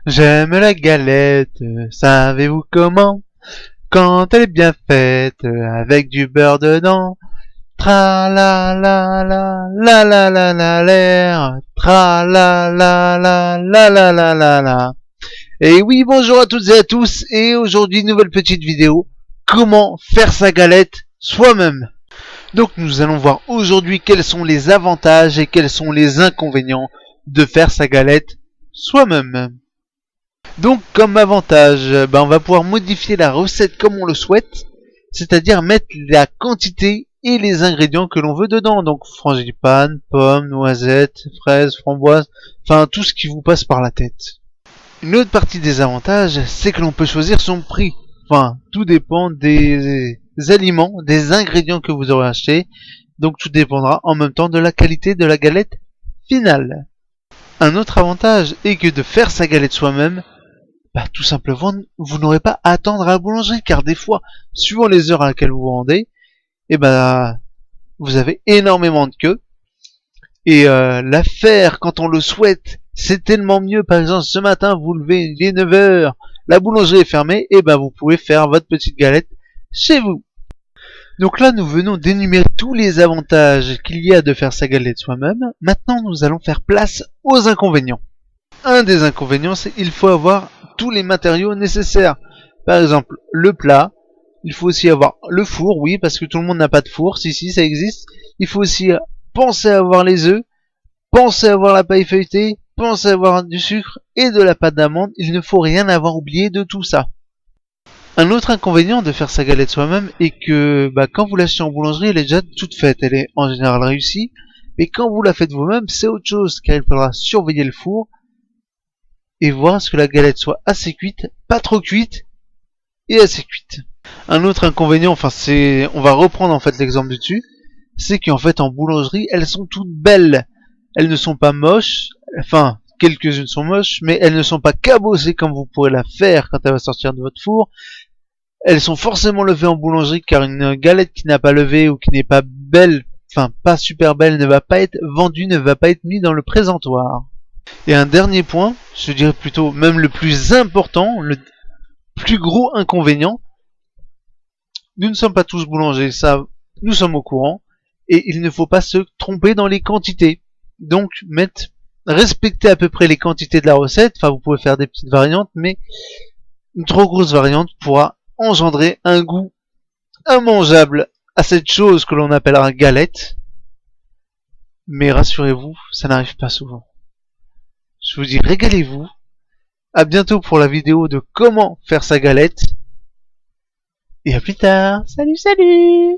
J'aime la galette, savez-vous comment? Quand elle est bien faite, avec du beurre dedans. Tra la la la la la la la l'air. Tra la la la la la la la la. Et oui, bonjour à toutes et à tous, et aujourd'hui nouvelle petite vidéo. Comment faire sa galette soi-même. Donc nous allons voir aujourd'hui quels sont les avantages et quels sont les inconvénients de faire sa galette soi-même. Donc comme avantage, on va pouvoir modifier la recette comme on le souhaite, c'est-à-dire mettre la quantité et les ingrédients que l'on veut dedans, donc frangipane, pommes, noisettes, fraises, framboises, enfin tout ce qui vous passe par la tête. Une autre partie des avantages, c'est que l'on peut choisir son prix, enfin tout dépend des aliments, des ingrédients que vous aurez achetés, donc tout dépendra en même temps de la qualité de la galette finale. Un autre avantage est que de faire sa galette soi-même, tout simplement, vous n'aurez pas à attendre à la boulangerie, car des fois, suivant les heures à laquelle vous vous rendez, vous avez énormément de queue. Et la faire quand on le souhaite, c'est tellement mieux. Par exemple, ce matin, vous levez, il est 9 h, la boulangerie est fermée, vous pouvez faire votre petite galette chez vous. Donc là, nous venons d'énumérer tous les avantages qu'il y a de faire sa galette soi-même. Maintenant, nous allons faire place aux inconvénients. Un des inconvénients, c'est qu'il faut avoir tous les matériaux nécessaires. Par exemple, le plat. Il faut aussi avoir le four, oui, parce que tout le monde n'a pas de four. Si, ça existe. Il faut aussi penser à avoir les œufs, penser à avoir la paille feuilletée, penser à avoir du sucre et de la pâte d'amande. Il ne faut rien avoir oublié de tout ça. Un autre inconvénient de faire sa galette soi-même est que quand vous l'achetez en boulangerie, elle est déjà toute faite. Elle est en général réussie. Mais quand vous la faites vous-même, c'est autre chose, car il faudra surveiller le four et voir à ce que la galette soit assez cuite, pas trop cuite et assez cuite. Un autre inconvénient, on va reprendre en fait l'exemple du dessus, c'est qu'en fait en boulangerie, elles sont toutes belles. Elles ne sont pas moches, enfin quelques-unes sont moches, mais elles ne sont pas cabossées comme vous pourrez la faire quand elle va sortir de votre four. Elles sont forcément levées en boulangerie, car une galette qui n'a pas levé ou qui n'est pas belle, pas super belle, ne va pas être vendue, ne va pas être mise dans le présentoir. Et un dernier point, je dirais plutôt même le plus important, le plus gros inconvénient, nous ne sommes pas tous boulangers, ça nous sommes au courant, et il ne faut pas se tromper dans les quantités. Donc respectez à peu près les quantités de la recette, vous pouvez faire des petites variantes, mais une trop grosse variante pourra engendrer un goût immangeable à cette chose que l'on appellera galette. Mais rassurez-vous, ça n'arrive pas souvent. Je vous dis régalez-vous. À bientôt pour la vidéo de comment faire sa galette. Et à plus tard. Salut, salut!